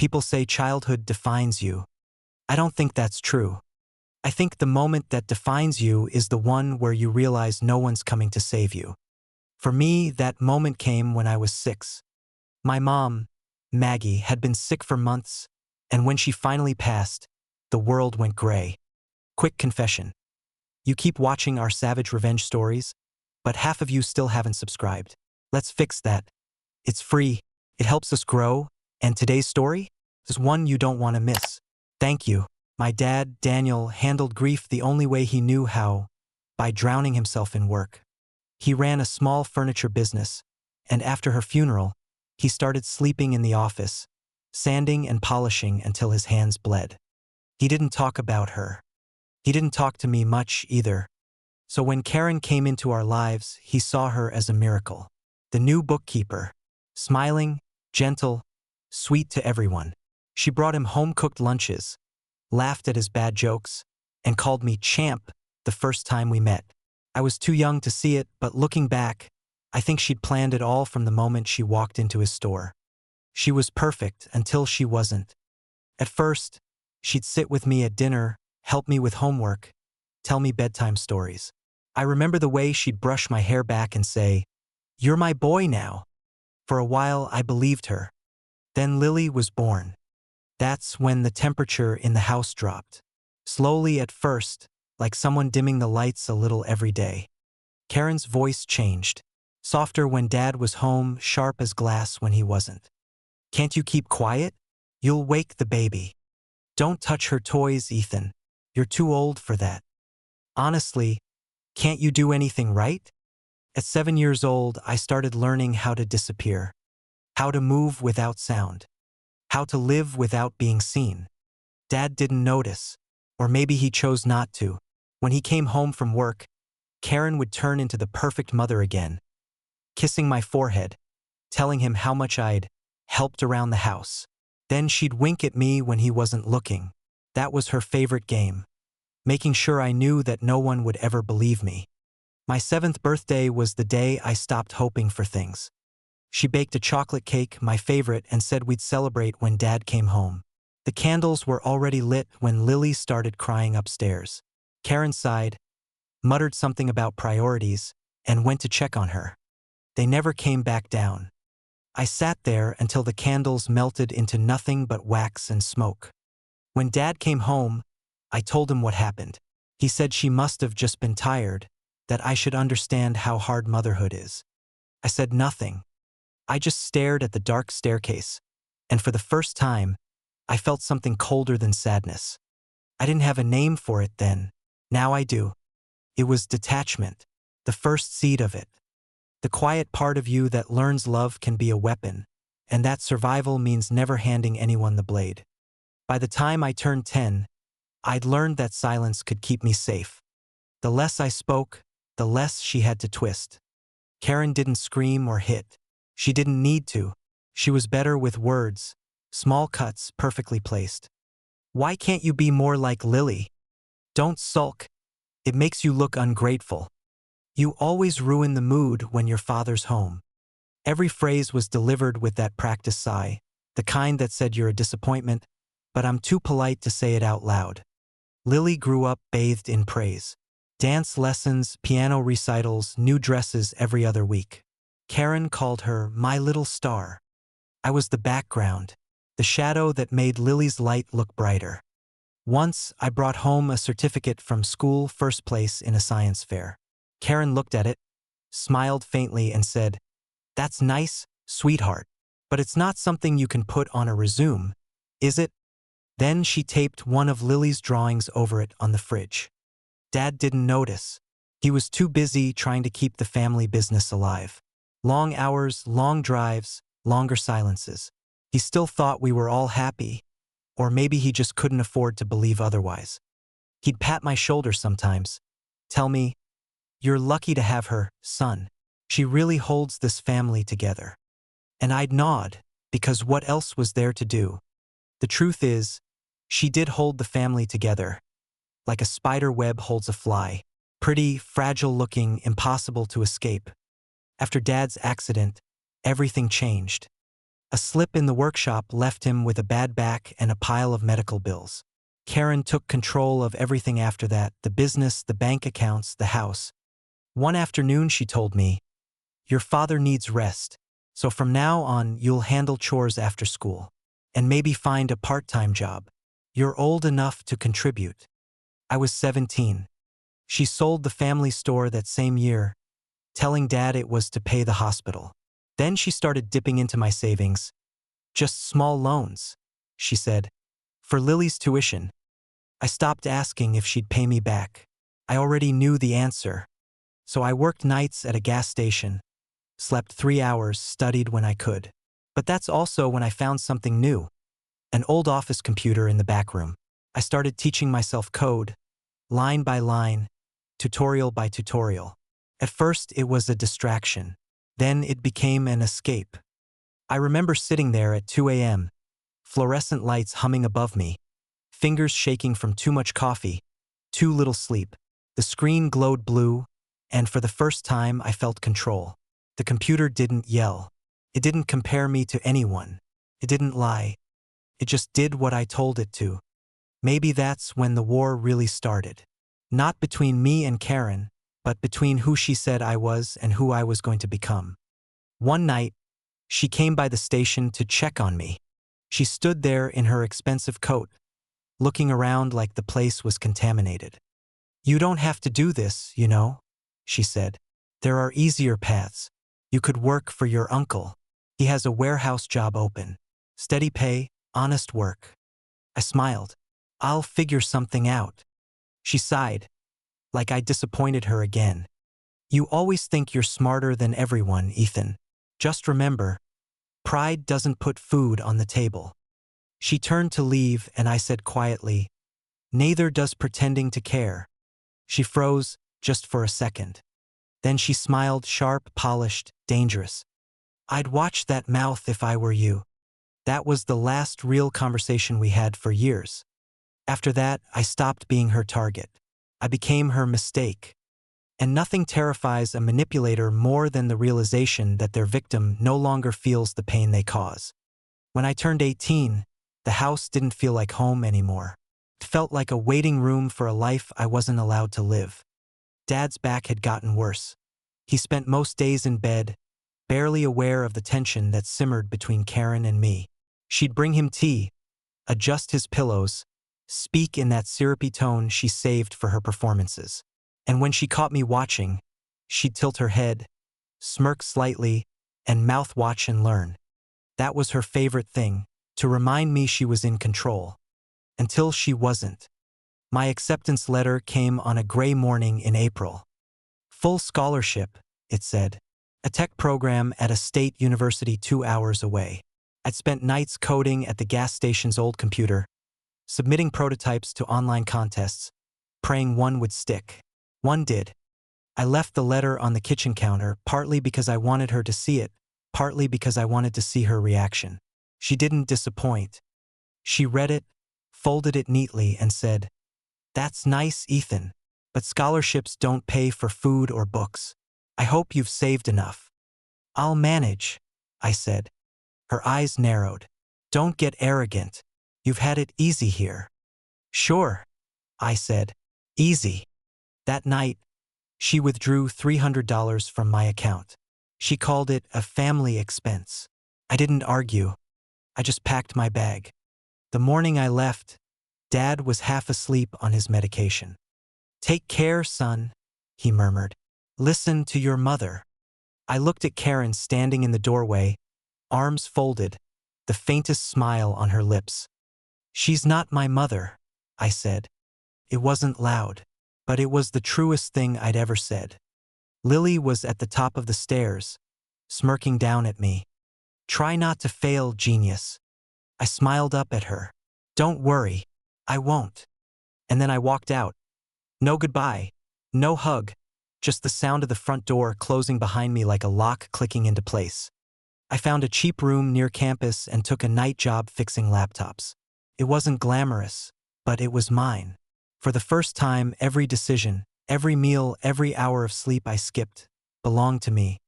People say childhood defines you. I don't think that's true. I think the moment that defines you is the one where you realize no one's coming to save you. For me, that moment came when I was 6. My mom, Maggie, had been sick for months, and when she finally passed, the world went gray. Quick confession. You keep watching our savage revenge stories, but half of you still haven't subscribed. Let's fix that. It's free, it helps us grow, and today's story is one you don't want to miss. Thank you. My dad, Daniel, handled grief the only way he knew how, by drowning himself in work. He ran a small furniture business, and after her funeral, he started sleeping in the office, sanding and polishing until his hands bled. He didn't talk about her. He didn't talk to me much either. So when Karen came into our lives, he saw her as a miracle. The new bookkeeper, smiling, gentle, sweet to everyone. She brought him home-cooked lunches, laughed at his bad jokes, and called me champ the first time we met. I was too young to see it, but looking back, I think she'd planned it all from the moment she walked into his store. She was perfect until she wasn't. At first, she'd sit with me at dinner, help me with homework, tell me bedtime stories. I remember the way she'd brush my hair back and say, "You're my boy now." For a while, I believed her. Then Lily was born. That's when the temperature in the house dropped. Slowly at first, like someone dimming the lights a little every day. Karen's voice changed. Softer when Dad was home, sharp as glass when he wasn't. "Can't you keep quiet? You'll wake the baby. Don't touch her toys, Ethan. You're too old for that. Honestly, can't you do anything right?" At 7 years old, I started learning how to disappear. How to move without sound. How to live without being seen. Dad didn't notice, or maybe he chose not to. When he came home from work, Karen would turn into the perfect mother again, kissing my forehead, telling him how much I'd helped around the house. Then she'd wink at me when he wasn't looking. That was her favorite game, making sure I knew that no one would ever believe me. My 7th birthday was the day I stopped hoping for things. She baked a chocolate cake, my favorite, and said we'd celebrate when Dad came home. The candles were already lit when Lily started crying upstairs. Karen sighed, muttered something about priorities, and went to check on her. They never came back down. I sat there until the candles melted into nothing but wax and smoke. When Dad came home, I told him what happened. He said she must have just been tired, that I should understand how hard motherhood is. I said nothing. I just stared at the dark staircase, and for the first time, I felt something colder than sadness. I didn't have a name for it then. Now I do. It was detachment, the first seed of it. The quiet part of you that learns love can be a weapon, and that survival means never handing anyone the blade. By the time I turned 10, I'd learned that silence could keep me safe. The less I spoke, the less she had to twist. Karen didn't scream or hit. She didn't need to. She was better with words, small cuts perfectly placed. "Why can't you be more like Lily? Don't sulk. It makes you look ungrateful. You always ruin the mood when your father's home." Every phrase was delivered with that practice sigh, the kind that said you're a disappointment, but I'm too polite to say it out loud. Lily grew up bathed in praise. Dance lessons, piano recitals, new dresses every other week. Karen called her my little star. I was the background, the shadow that made Lily's light look brighter. Once, I brought home a certificate from school, first place in a science fair. Karen looked at it, smiled faintly, and said, "That's nice, sweetheart, but it's not something you can put on a resume, is it?" Then she taped one of Lily's drawings over it on the fridge. Dad didn't notice. He was too busy trying to keep the family business alive. Long hours, long drives, longer silences. He still thought we were all happy, or maybe he just couldn't afford to believe otherwise. He'd pat my shoulder sometimes, tell me, "You're lucky to have her, son. She really holds this family together." And I'd nod, because what else was there to do? The truth is, she did hold the family together, like a spider web holds a fly, pretty, fragile-looking, impossible to escape. After Dad's accident, everything changed. A slip in the workshop left him with a bad back and a pile of medical bills. Karen took control of everything after that, the business, the bank accounts, the house. One afternoon she told me, "Your father needs rest, so from now on you'll handle chores after school. And maybe find a part-time job. You're old enough to contribute." I was 17. She sold the family store that same year, telling Dad it was to pay the hospital. Then she started dipping into my savings. "Just small loans," she said, "for Lily's tuition." I stopped asking if she'd pay me back. I already knew the answer. So I worked nights at a gas station, slept 3 hours, studied when I could. But that's also when I found something new. An old office computer in the back room. I started teaching myself code, line by line, tutorial by tutorial. At first it was a distraction. Then it became an escape. I remember sitting there at 2 a.m., fluorescent lights humming above me, fingers shaking from too much coffee, too little sleep. The screen glowed blue, and for the first time I felt control. The computer didn't yell. It didn't compare me to anyone. It didn't lie. It just did what I told it to. Maybe that's when the war really started. Not between me and Karen, but between who she said I was and who I was going to become. One night, she came by the station to check on me. She stood there in her expensive coat, looking around like the place was contaminated. "You don't have to do this, you know," she said. "There are easier paths. You could work for your uncle. He has a warehouse job open. Steady pay, honest work." I smiled. "I'll figure something out." She sighed, like I disappointed her again. "You always think you're smarter than everyone, Ethan. Just remember, pride doesn't put food on the table." She turned to leave and I said quietly, "Neither does pretending to care." She froze just for a second. Then she smiled, sharp, polished, dangerous. "I'd watch that mouth if I were you." That was the last real conversation we had for years. After that, I stopped being her target. I became her mistake. And nothing terrifies a manipulator more than the realization that their victim no longer feels the pain they cause. When I turned 18, the house didn't feel like home anymore. It felt like a waiting room for a life I wasn't allowed to live. Dad's back had gotten worse. He spent most days in bed, barely aware of the tension that simmered between Karen and me. She'd bring him tea, adjust his pillows, speak in that syrupy tone she saved for her performances. And when she caught me watching, she'd tilt her head, smirk slightly, and mouth "watch and learn." That was her favorite thing, to remind me she was in control. Until she wasn't. My acceptance letter came on a gray morning in April. Full scholarship, it said. A tech program at a state university 2 hours away. I'd spent nights coding at the gas station's old computer, submitting prototypes to online contests, praying one would stick. One did. I left the letter on the kitchen counter, partly because I wanted her to see it, partly because I wanted to see her reaction. She didn't disappoint. She read it, folded it neatly, and said, "That's nice, Ethan, but scholarships don't pay for food or books. I hope you've saved enough." "I'll manage," I said. Her eyes narrowed. "Don't get arrogant. You've had it easy here." "Sure," I said. "Easy." That night, she withdrew $300 from my account. She called it a family expense. I didn't argue. I just packed my bag. The morning I left, Dad was half asleep on his medication. "Take care, son," he murmured. "Listen to your mother." I looked at Karen standing in the doorway, arms folded, the faintest smile on her lips. "She's not my mother," I said. It wasn't loud, but it was the truest thing I'd ever said. Lily was at the top of the stairs, smirking down at me. "Try not to fail, genius." I smiled up at her. "Don't worry, I won't." And then I walked out. No goodbye, no hug, just the sound of the front door closing behind me like a lock clicking into place. I found a cheap room near campus and took a night job fixing laptops. It wasn't glamorous, but it was mine. For the first time, every decision, every meal, every hour of sleep I skipped belonged to me.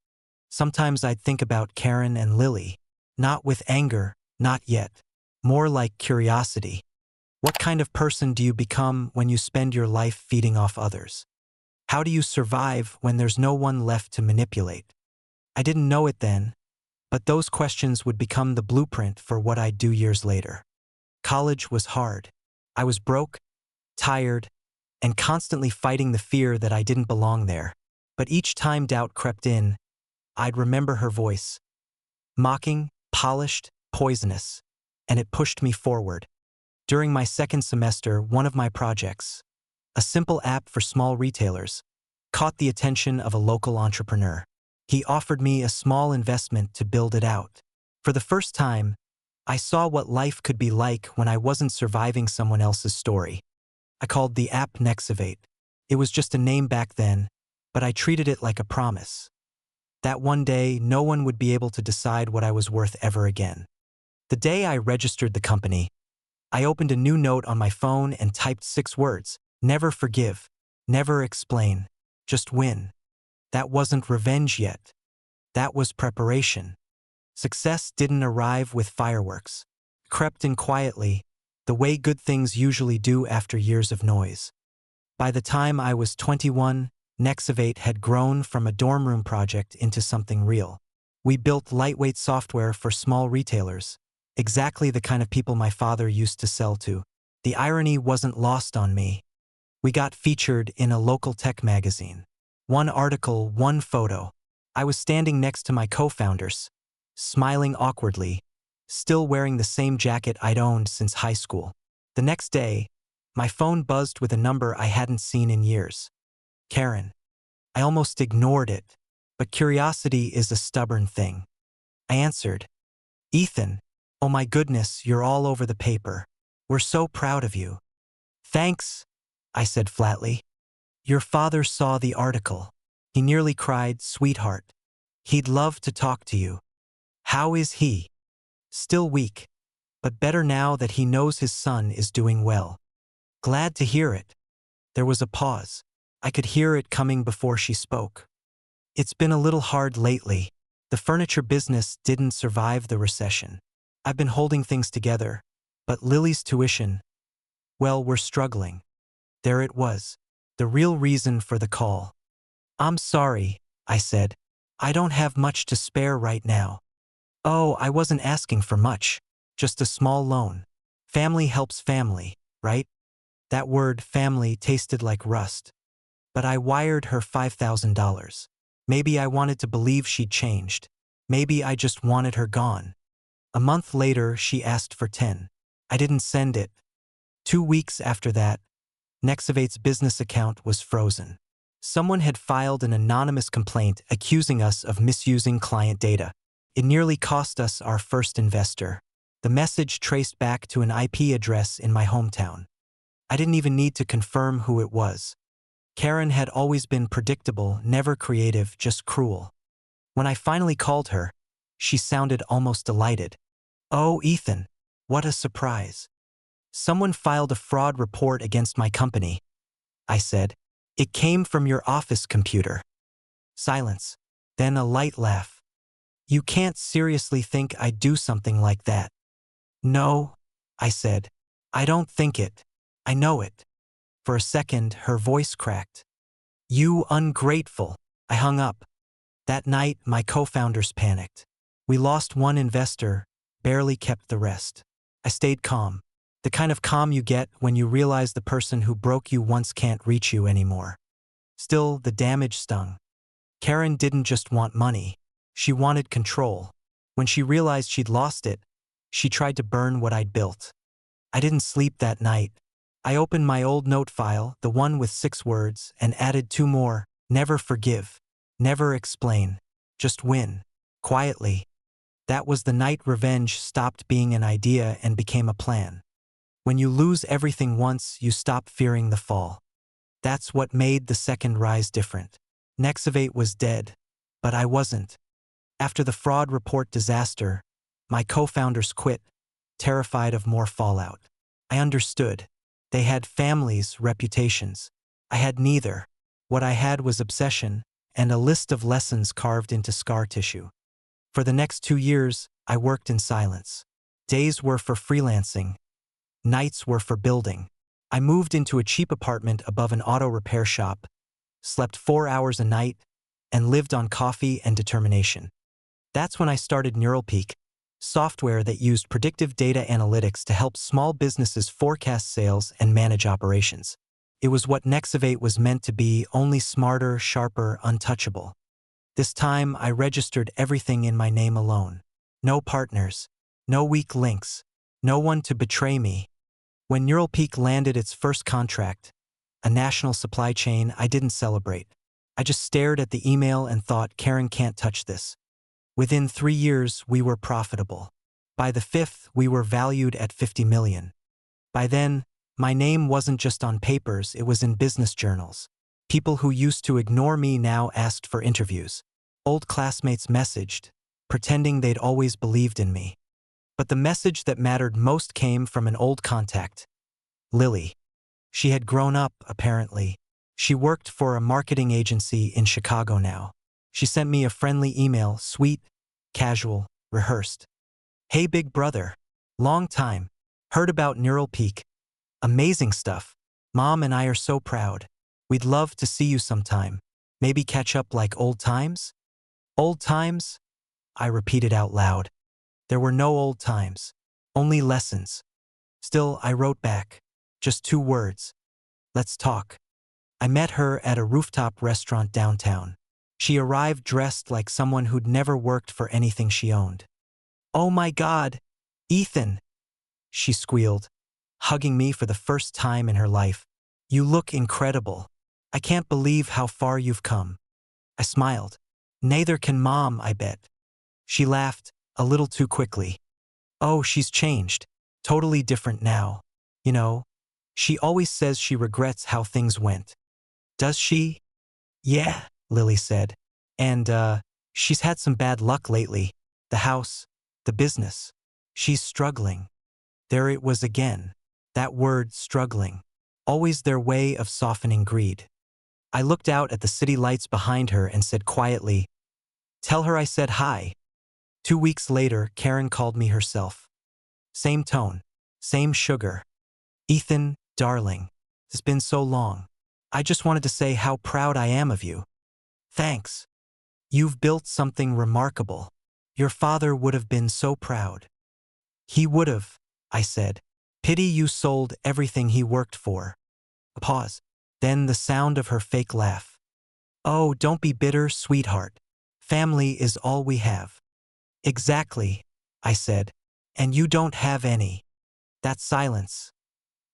Sometimes I'd think about Karen and Lily. Not with anger, not yet. More like curiosity. What kind of person do you become when you spend your life feeding off others? How do you survive when there's no one left to manipulate? I didn't know it then, but those questions would become the blueprint for what I'd do years later. College was hard. I was broke, tired, and constantly fighting the fear that I didn't belong there. But each time doubt crept in, I'd remember her voice. Mocking, polished, poisonous, and it pushed me forward. During my second semester, one of my projects, a simple app for small retailers, caught the attention of a local entrepreneur. He offered me a small investment to build it out. For the first time, I saw what life could be like when I wasn't surviving someone else's story. I called the app Nexivate. It was just a name back then, but I treated it like a promise. That one day, no one would be able to decide what I was worth ever again. The day I registered the company, I opened a new note on my phone and typed 6 words: never forgive, never explain, just win. That wasn't revenge yet. That was preparation. Success didn't arrive with fireworks. It crept in quietly, the way good things usually do after years of noise. By the time I was 21, Nexivate had grown from a dorm room project into something real. We built lightweight software for small retailers, exactly the kind of people my father used to sell to. The irony wasn't lost on me. We got featured in a local tech magazine. One article, one photo. I was standing next to my co-founders, smiling awkwardly, still wearing the same jacket I'd owned since high school. The next day, my phone buzzed with a number I hadn't seen in years. Karen. I almost ignored it, but curiosity is a stubborn thing. I answered. Ethan, oh my goodness, you're all over the paper. We're so proud of you. Thanks, I said flatly. Your father saw the article. He nearly cried, sweetheart. He'd love to talk to you. How is he? Still weak, but better now that he knows his son is doing well. Glad to hear it. There was a pause. I could hear it coming before she spoke. It's been a little hard lately. The furniture business didn't survive the recession. I've been holding things together, but Lily's tuition, well, we're struggling. There it was, the real reason for the call. I'm sorry, I said. I don't have much to spare right now. Oh, I wasn't asking for much, just a small loan. Family helps family, right? That word family tasted like rust. But I wired her $5,000. Maybe I wanted to believe she'd changed. Maybe I just wanted her gone. A month later, she asked for 10. I didn't send it. 2 weeks after that, Nexivate's business account was frozen. Someone had filed an anonymous complaint accusing us of misusing client data. It nearly cost us our first investor. The message traced back to an IP address in my hometown. I didn't even need to confirm who it was. Karen had always been predictable, never creative, just cruel. When I finally called her, she sounded almost delighted. Oh, Ethan, what a surprise. Someone filed a fraud report against my company, I said. It came from your office computer. Silence. Then a light laugh. You can't seriously think I'd do something like that. No, I said. I don't think it. I know it. For a second, her voice cracked. You ungrateful. I hung up. That night, my co-founders panicked. We lost one investor, barely kept the rest. I stayed calm. The kind of calm you get when you realize the person who broke you once can't reach you anymore. Still, the damage stung. Karen didn't just want money. She wanted control. When she realized she'd lost it, she tried to burn what I'd built. I didn't sleep that night. I opened my old note file, the one with 6 words, and added 2 more. Never forgive. Never explain. Just win. Quietly. That was the night revenge stopped being an idea and became a plan. When you lose everything once, you stop fearing the fall. That's what made the second rise different. Nexivate was dead, but I wasn't. After the fraud report disaster, my co-founders quit, terrified of more fallout. I understood. They had families, reputations. I had neither. What I had was obsession and a list of lessons carved into scar tissue. For the next 2 years, I worked in silence. Days were for freelancing. Nights were for building. I moved into a cheap apartment above an auto repair shop, slept 4 hours a night, and lived on coffee and determination. That's when I started NeuralPeak, software that used predictive data analytics to help small businesses forecast sales and manage operations. It was what Nexavate was meant to be, only smarter, sharper, untouchable. This time, I registered everything in my name alone. No partners, no weak links, no one to betray me. When NeuralPeak landed its first contract, a national supply chain, I didn't celebrate. I just stared at the email and thought, Karen can't touch this. Within 3 years, we were profitable. By the 5th, we were valued at 50 million. By then, my name wasn't just on papers, it was in business journals. People who used to ignore me now asked for interviews. Old classmates messaged, pretending they'd always believed in me. But the message that mattered most came from an old contact, Lily. She had grown up, apparently. She worked for a marketing agency in Chicago now. She sent me a friendly email, sweet, casual, rehearsed. Hey big brother. Long time. Heard about NeuralPeak. Amazing stuff. Mom and I are so proud. We'd love to see you sometime. Maybe catch up like old times? Old times? I repeated out loud. There were no old times. Only lessons. Still, I wrote back. Just 2 words. Let's talk. I met her at a rooftop restaurant downtown. She arrived dressed like someone who'd never worked for anything she owned. Oh my God, Ethan, she squealed, hugging me for the first time in her life. You look incredible. I can't believe how far you've come. I smiled. Neither can Mom, I bet. She laughed, a little too quickly. Oh, she's changed. Totally different now. You know, she always says she regrets how things went. Does she? Yeah, Lily said. And, she's had some bad luck lately. The house, the business. She's struggling. There it was again. That word, struggling. Always their way of softening greed. I looked out at the city lights behind her and said quietly, Tell her I said hi. 2 weeks later, Karen called me herself. Same tone, same sugar. Ethan, darling, it's been so long. I just wanted to say how proud I am of you. Thanks. You've built something remarkable. Your father would have been so proud. He would have, I said. Pity you sold everything he worked for. A pause. Then the sound of her fake laugh. Oh, don't be bitter, sweetheart. Family is all we have. Exactly, I said. And you don't have any. That silence.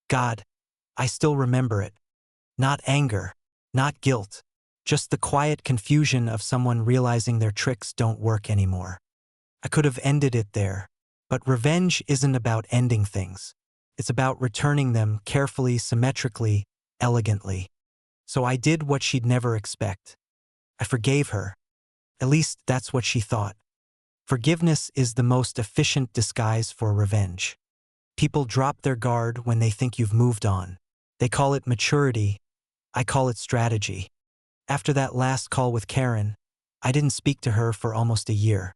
God, I still remember it. Not anger, not guilt, just the quiet confusion of someone realizing their tricks don't work anymore. I could have ended it there, but revenge isn't about ending things. It's about returning them carefully, symmetrically, elegantly. So I did what she'd never expect. I forgave her. At least that's what she thought. Forgiveness is the most efficient disguise for revenge. People drop their guard when they think you've moved on. They call it maturity. I call it strategy. After that last call with Karen, I didn't speak to her for almost a year.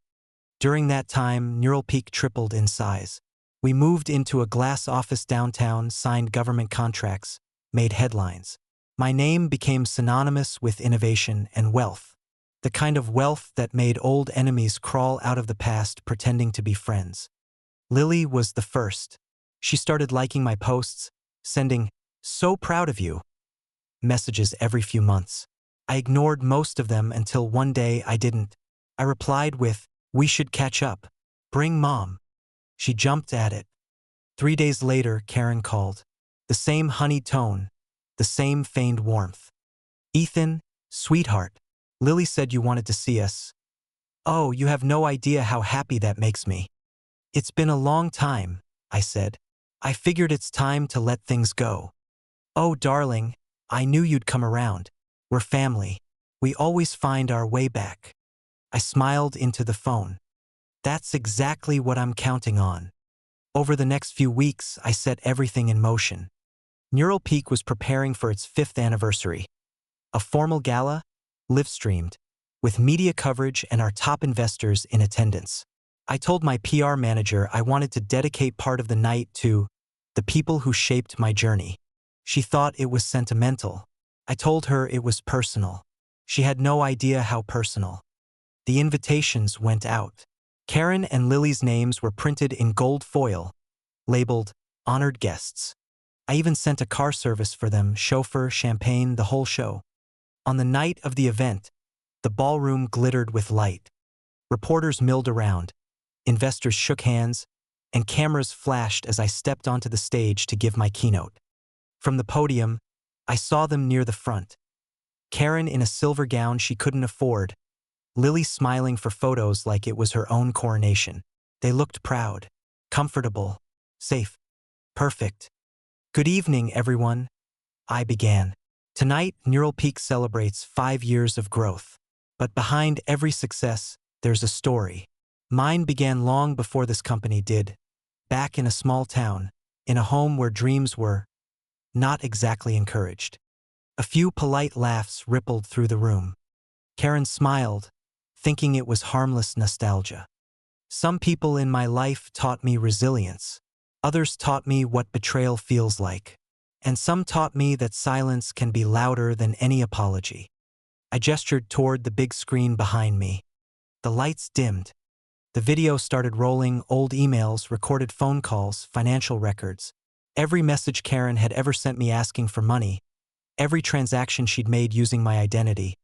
During that time, NeuralPeak tripled in size. We moved into a glass office downtown, signed government contracts, made headlines. My name became synonymous with innovation and wealth. The kind of wealth that made old enemies crawl out of the past pretending to be friends. Lily was the first. She started liking my posts, sending, "So proud of you," messages every few months. I ignored most of them until one day I didn't. I replied with, "We should catch up. Bring Mom." She jumped at it. 3 days later, Karen called. The same honeyed tone, the same feigned warmth. "Ethan, sweetheart, Lily said you wanted to see us." "Oh, you have no idea how happy that makes me." "It's been a long time," I said. "I figured it's time to let things go." "Oh, darling, I knew you'd come around. We're family. We always find our way back." I smiled into the phone. That's exactly what I'm counting on. Over the next few weeks, I set everything in motion. NeuralPeak was preparing for its 5th anniversary. A formal gala, live-streamed, with media coverage and our top investors in attendance. I told my PR manager I wanted to dedicate part of the night to the people who shaped my journey. She thought it was sentimental. I told her it was personal. She had no idea how personal. The invitations went out. Karen and Lily's names were printed in gold foil, labeled honored guests. I even sent a car service for them, chauffeur, champagne, the whole show. On the night of the event, the ballroom glittered with light. Reporters milled around, investors shook hands, and cameras flashed as I stepped onto the stage to give my keynote. From the podium, I saw them near the front. Karen in a silver gown she couldn't afford, Lily smiling for photos like it was her own coronation. They looked proud, comfortable, safe, perfect. Good evening, everyone, I began. Tonight, Neural Peak celebrates 5 years of growth. But behind every success, there's a story. Mine began long before this company did, back in a small town, in a home where dreams were not exactly encouraged. A few polite laughs rippled through the room. Karen smiled, thinking it was harmless nostalgia. Some people in my life taught me resilience. Others taught me what betrayal feels like. And some taught me that silence can be louder than any apology. I gestured toward the big screen behind me. The lights dimmed. The video started rolling, old emails, recorded phone calls, financial records. Every message Karen had ever sent me asking for money. Every transaction she'd made using my identity.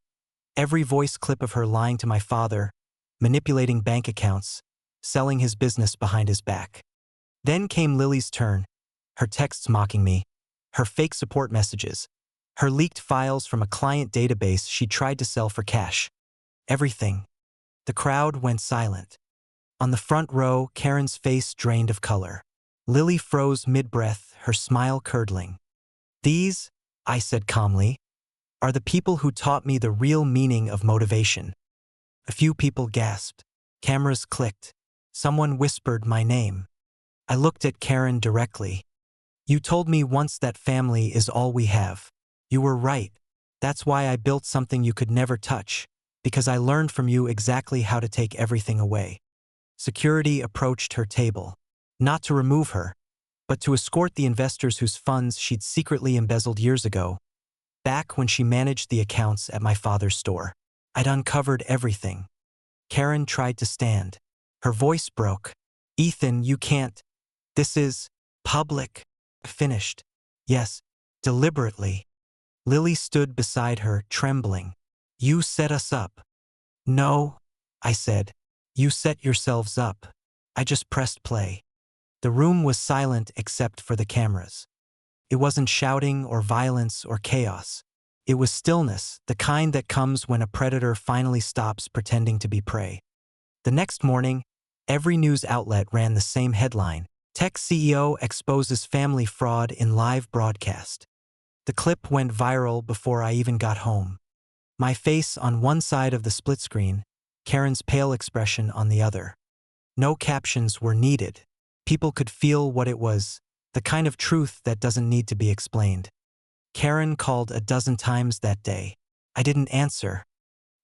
Every voice clip of her lying to my father, manipulating bank accounts, selling his business behind his back. Then came Lily's turn, her texts mocking me, her fake support messages, her leaked files from a client database she tried to sell for cash. Everything. The crowd went silent. On the front row, Karen's face drained of color. Lily froze mid-breath, her smile curdling. These, I said calmly, are the people who taught me the real meaning of motivation. A few people gasped. Cameras clicked. Someone whispered my name. I looked at Karen directly. You told me once that family is all we have. You were right. That's why I built something you could never touch, because I learned from you exactly how to take everything away. Security approached her table, not to remove her, but to escort the investors whose funds she'd secretly embezzled years ago, back when she managed the accounts at my father's store. I'd uncovered everything. Karen tried to stand. Her voice broke. Ethan, you can't. This is public. Finished. Yes, deliberately. Lily stood beside her, trembling. You set us up. No, I said. You set yourselves up. I just pressed play. The room was silent except for the cameras. It wasn't shouting or violence or chaos. It was stillness, the kind that comes when a predator finally stops pretending to be prey. The next morning, every news outlet ran the same headline: Tech CEO exposes family fraud in live broadcast. The clip went viral before I even got home. My face on one side of the split screen, Karen's pale expression on the other. No captions were needed. People could feel what it was, the kind of truth that doesn't need to be explained. Karen called a dozen times that day. I didn't answer.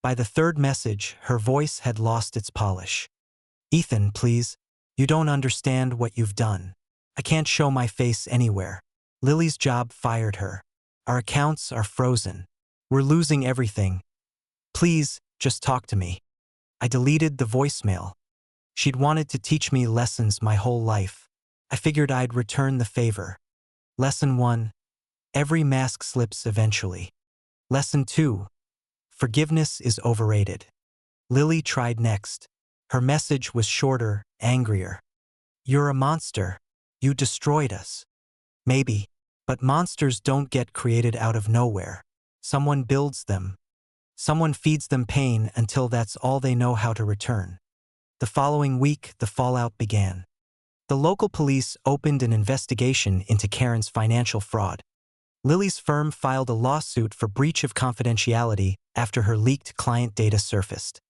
By the third message, her voice had lost its polish. Ethan, please. You don't understand what you've done. I can't show my face anywhere. Lily's job fired her. Our accounts are frozen. We're losing everything. Please, just talk to me. I deleted the voicemail. She'd wanted to teach me lessons my whole life. I figured I'd return the favor. Lesson 1. Every mask slips eventually. Lesson 2. Forgiveness is overrated. Lily tried next. Her message was shorter, angrier. You're a monster. You destroyed us. Maybe, but monsters don't get created out of nowhere. Someone builds them. Someone feeds them pain until that's all they know how to return. The following week, the fallout began. The local police opened an investigation into Karen's financial fraud. Lily's firm filed a lawsuit for breach of confidentiality after her leaked client data surfaced.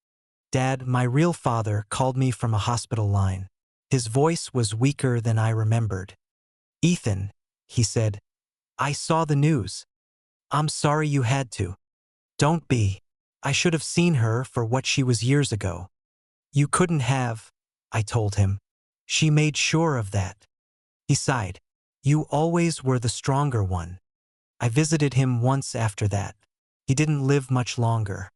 Dad, my real father, called me from a hospital line. His voice was weaker than I remembered. Ethan, he said, I saw the news. I'm sorry you had to. Don't be. I should have seen her for what she was years ago. You couldn't have. I told him. She made sure of that. He sighed. You always were the stronger one. I visited him once after that. He didn't live much longer.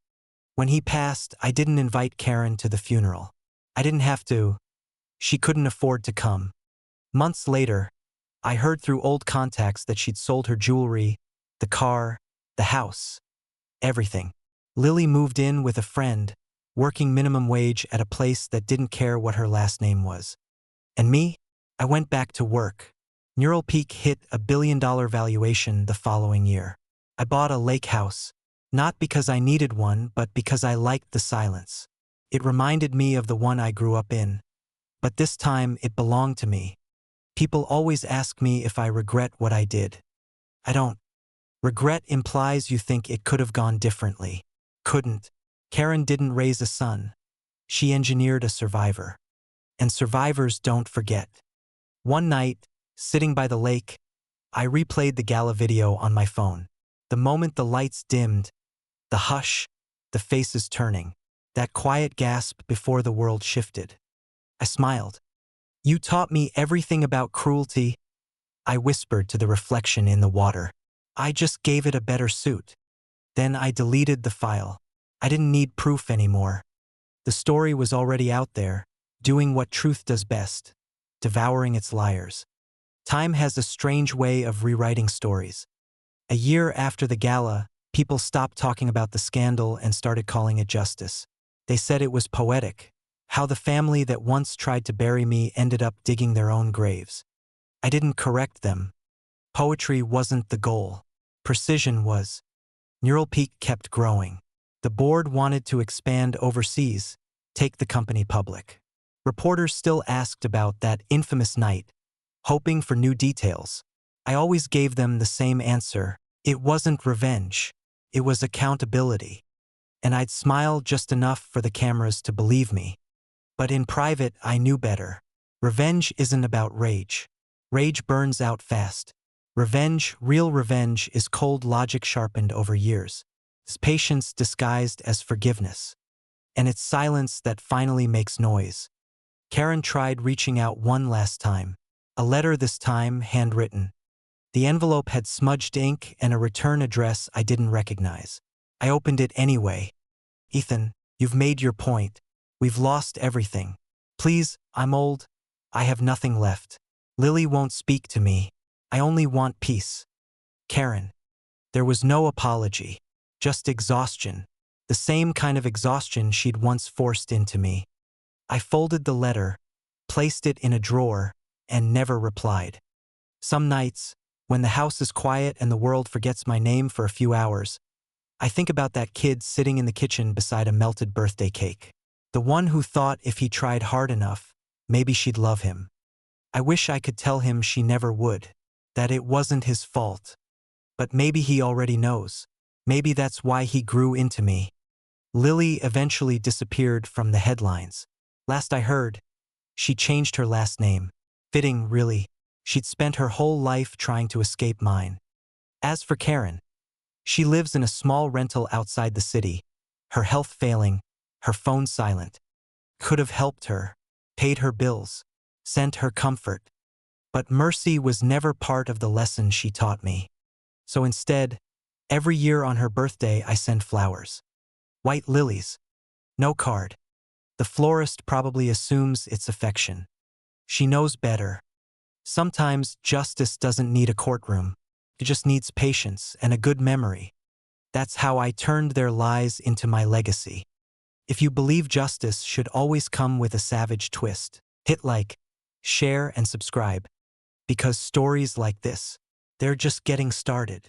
When he passed, I didn't invite Karen to the funeral. I didn't have to. She couldn't afford to come. Months later, I heard through old contacts that she'd sold her jewelry, the car, the house, everything. Lily moved in with a friend, working minimum wage at a place that didn't care what her last name was. And me? I went back to work. Neural Peak hit $1 billion valuation the following year. I bought a lake house, not because I needed one, but because I liked the silence. It reminded me of the one I grew up in. But this time, it belonged to me. People always ask me if I regret what I did. I don't. Regret implies you think it could have gone differently. Couldn't. Karen didn't raise a son. She engineered a survivor. And survivors don't forget. One night, sitting by the lake, I replayed the Gala video on my phone. The moment the lights dimmed, the hush, the faces turning, that quiet gasp before the world shifted. I smiled. You taught me everything about cruelty, I whispered to the reflection in the water. I just gave it a better suit. Then I deleted the file. I didn't need proof anymore. The story was already out there, doing what truth does best, devouring its liars. Time has a strange way of rewriting stories. A year after the gala, people stopped talking about the scandal and started calling it justice. They said it was poetic, how the family that once tried to bury me ended up digging their own graves. I didn't correct them. Poetry wasn't the goal. Precision was. Neural Peak kept growing. The board wanted to expand overseas, take the company public. Reporters still asked about that infamous night, hoping for new details. I always gave them the same answer. It wasn't revenge. It was accountability. And I'd smile just enough for the cameras to believe me. But in private, I knew better. Revenge isn't about rage. Rage burns out fast. Revenge, real revenge, is cold logic sharpened over years. It's patience disguised as forgiveness. And it's silence that finally makes noise. Karen tried reaching out one last time. A letter this time handwritten. The envelope had smudged ink and a return address I didn't recognize. I opened it anyway. Ethan, you've made your point. We've lost everything. Please, I'm old. I have nothing left. Lily won't speak to me. I only want peace. Karen. There was no apology. Just exhaustion. The same kind of exhaustion she'd once forced into me. I folded the letter, placed it in a drawer, and never replied. Some nights, when the house is quiet and the world forgets my name for a few hours, I think about that kid sitting in the kitchen beside a melted birthday cake. The one who thought if he tried hard enough, maybe she'd love him. I wish I could tell him she never would, that it wasn't his fault. But maybe he already knows. Maybe that's why he grew into me. Lily eventually disappeared from the headlines. Last I heard, she changed her last name. Fitting, really. She'd spent her whole life trying to escape mine. As for Karen, she lives in a small rental outside the city, her health failing, her phone silent. Could have helped her, paid her bills, sent her comfort. But mercy was never part of the lesson she taught me. So instead, every year on her birthday I send flowers. White lilies. No card. The florist probably assumes it's affection. She knows better. Sometimes justice doesn't need a courtroom. It just needs patience and a good memory. That's how I turned their lies into my legacy. If you believe justice should always come with a savage twist, hit like, share, and subscribe. Because stories like this, they're just getting started.